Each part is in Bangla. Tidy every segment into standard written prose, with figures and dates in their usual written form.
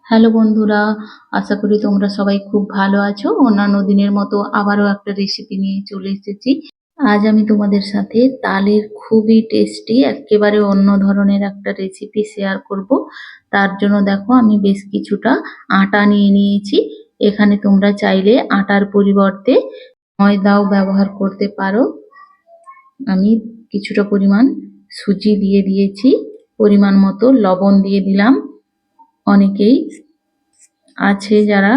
হ্যালো বন্ধুরা, আশা করি তোমরা সবাই খুব ভালো আছো। অন্যান্য দিনের মতো আবারও একটা রেসিপি নিয়ে চলে এসেছি। আজ আমি তোমাদের সাথে তালের খুবই টেস্টি একেবারে অন্য ধরনের একটা রেসিপি শেয়ার করব। তার জন্য দেখো আমি বেশ কিছুটা আটা নিয়ে নিয়েছি। এখানে তোমরা চাইলে আটার পরিবর্তে ময়দাও ব্যবহার করতে পারো। আমি কিছুটা পরিমাণ সুজি দিয়ে দিয়েছি, পরিমাণ মতো লবণ দিয়ে দিলাম। অনেকেই আছে যারা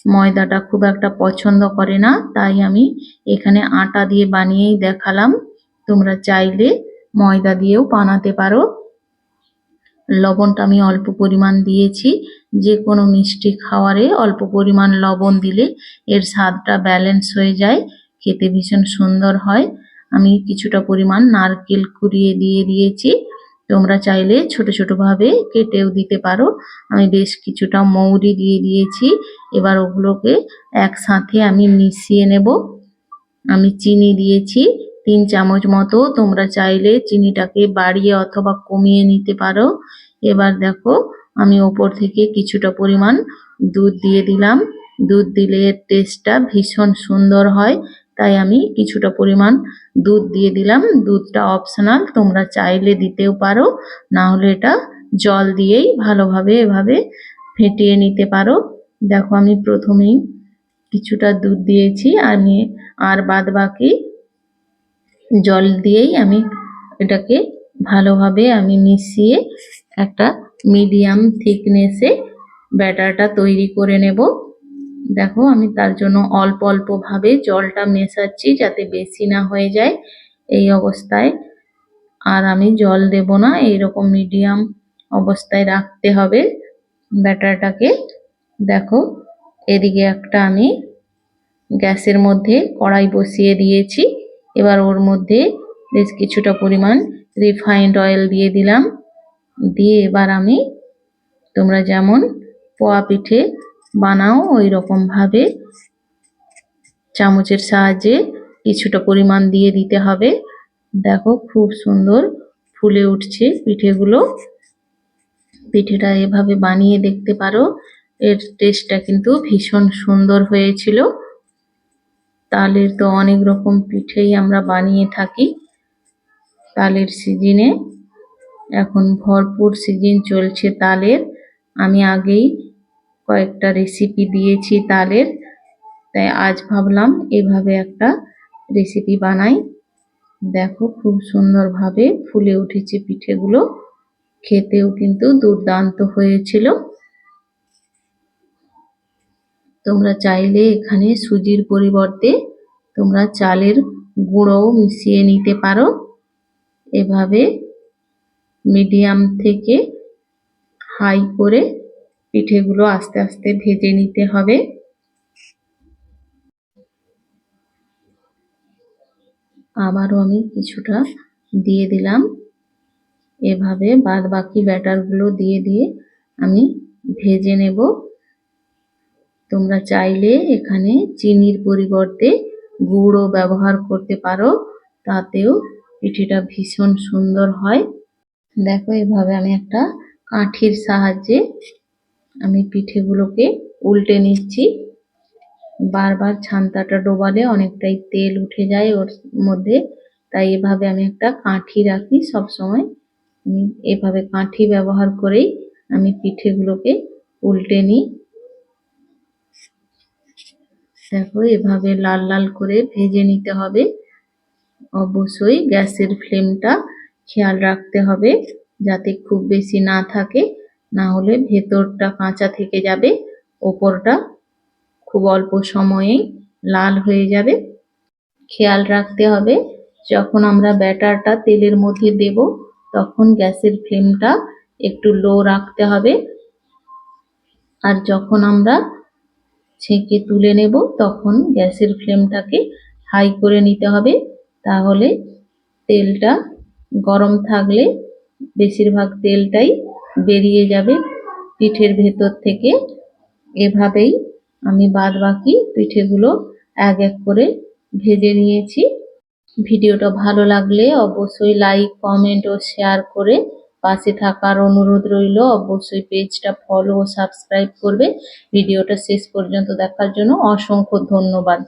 ময়দাটা খুব একটা পছন্দ করে না, তাই আমি এখানে আটা দিয়ে বানিয়েই দেখালাম। তোমরা চাইলে ময়দা দিয়েও বানাতে পারো। লবণটা আমি অল্প পরিমাণ দিয়েছি। যে কোনো মিষ্টি খাবারে অল্প পরিমাণ লবণ দিলে এর স্বাদটা ব্যালেন্স হয়ে যায়, খেতে ভীষণ সুন্দর হয়। আমি কিছুটা পরিমাণ নারকেল কুড়িয়ে দিয়ে দিয়েছি। তোমরা চাইলে ছোট ছোট ভাবে কেটেও দিতে পারো। আমি বেশ কিছুটা মৌরি দিয়ে দিয়েছি। এবার ওগুলোকে একসাথে আমি মিশিয়ে নেব। আমি চিনি দিয়েছি 3 চামচ মতো। তোমরা চাইলে চিনিটাকে বাড়িয়ে অথবা কমিয়ে নিতে পারো। এবার দেখো আমি ওপর থেকে কিছুটা পরিমাণ দুধ দিয়ে দিলাম। দুধ দিলে এর টেস্টটা ভীষণ সুন্দর হয়, তাই আমি কিছুটা পরিমাণ দুধ দিয়ে দিলাম। দুধটা অপশনাল, তোমরা চাইলে দিতেও পারো, না হলে এটা জল দিয়েই ভালোভাবে এভাবে ফেটিয়ে নিতে পারো। দেখো আমি প্রথমেই কিছুটা দুধ দিয়েছি, আর বাদ বাকি জল দিয়েই আমি এটাকে ভালোভাবে আমি মিশিয়ে একটা মিডিয়াম থিকনেসে ব্যাটারটা তৈরি করে নেব। দেখো আমি তার জন্য অল্প অল্প ভাবে জলটা মেশাচ্ছি যাতে বেশি না হয়ে যায় এই অবস্থায়। আর আমি জল দেব না, এইরকম মিডিয়াম অবস্থায় রাখতে হবে ব্যাটারটাকে। দেখো এদিকে একটা আমি গ্যাসের মধ্যে কড়াই বসিয়ে দিয়েছি। এবার ওর মধ্যে বেশ কিছুটা পরিমাণ রিফাইন্ড অয়েল দিয়ে দিলাম। দিয়ে এবার আমি তোমরা যেমন পোয়া পিঠে বানাও ওই রকম ভাবে চামচের সাহায্যে কিছুটা পরিমাণ দিয়ে দিতে হবে। দেখো খুব সুন্দর ফুলে উঠছে পিঠেগুলো। পিঠেটা এভাবে বানিয়ে দেখতে পারো, এর টেস্টটা কিন্তু ভীষণ সুন্দর হয়েছিল। তালের তো অনেক রকম পিঠেই আমরা বানিয়ে থাকি তালের সিজনে। এখন ভরপুর সিজন চলছে তালের। আমি আগেই কয়েকটা রেসিপি দিয়েছি তালের, তাই আজ ভাবলাম এভাবে একটা রেসিপি বানাই। দেখো খুব সুন্দরভাবে ফুলে উঠেছে পিঠেগুলো, খেতেও কিন্তু দুর্দান্ত হয়েছিল। তোমরা চাইলে এখানে সুজির পরিবর্তে তোমরা চালের গুঁড়োও মিশিয়ে নিতে পারো। এভাবে মিডিয়াম থেকে হাই করে পিঠেগুলো আস্তে আস্তে ভেজে নিতে হবে। আবারও আমি কিছুটা দিয়ে দিলাম। এভাবে বাদ বাকি ব্যাটারগুলো দিয়ে দিয়ে আমি ভেজে নেব। তোমরা চাইলে এখানে চিনির পরিবর্তে গুড়ও ব্যবহার করতে পারো, তাতেও পিঠেটা ভীষণ সুন্দর হয়। দেখো এভাবে আমি একটা কাঠির সাহায্যে আমি পিঠেগুলোকে উল্টে নিচ্ছি। বারবার ছান্তাটা ডোবালে অনেকটাই তেল উঠে যায় ওর মধ্যে, তাই এভাবে আমি একটা কাঠি রাখি সব সময়। আমি এভাবে কাঠি ব্যবহার করেই আমি পিঠেগুলোকে উল্টে নিই। দেখো এভাবে লাল লাল করে ভেজে নিতে হবে। অবশ্যই গ্যাসের ফ্লেমটা খেয়াল রাখতে হবে যাতে খুব বেশি না থাকে, না হলে ভেতরটা কাঁচা থেকে যাবে, ওপরটা খুব অল্প সময়েই লাল হয়ে যাবে। খেয়াল রাখতে হবে যখন আমরা ব্যাটারটা তেলের মধ্যে দেব তখন গ্যাসের ফ্লেমটা একটু লো রাখতে হবে। আর যখন আমরা ছেঁকে তুলে নেব তখন গ্যাসের ফ্লেমটাকে হাই করে নিতে হবে। তাহলে তেলটা গরম থাকলে বেশিরভাগ তেলটাই বেরিয়ে যাবে পিঠের ভেতর থেকে। এভাবেই আমি বাদ বাকি পিঠেগুলো এক এক করে ভেজে নিয়েছি। ভিডিওটা ভালো লাগলে অবশ্যই লাইক, কমেন্ট ও শেয়ার করে পাশে থাকার অনুরোধ রইল। অবশ্যই পেজটা ফলো ও সাবস্ক্রাইব করবে। ভিডিওটা শেষ পর্যন্ত দেখার জন্য অসংখ্য ধন্যবাদ।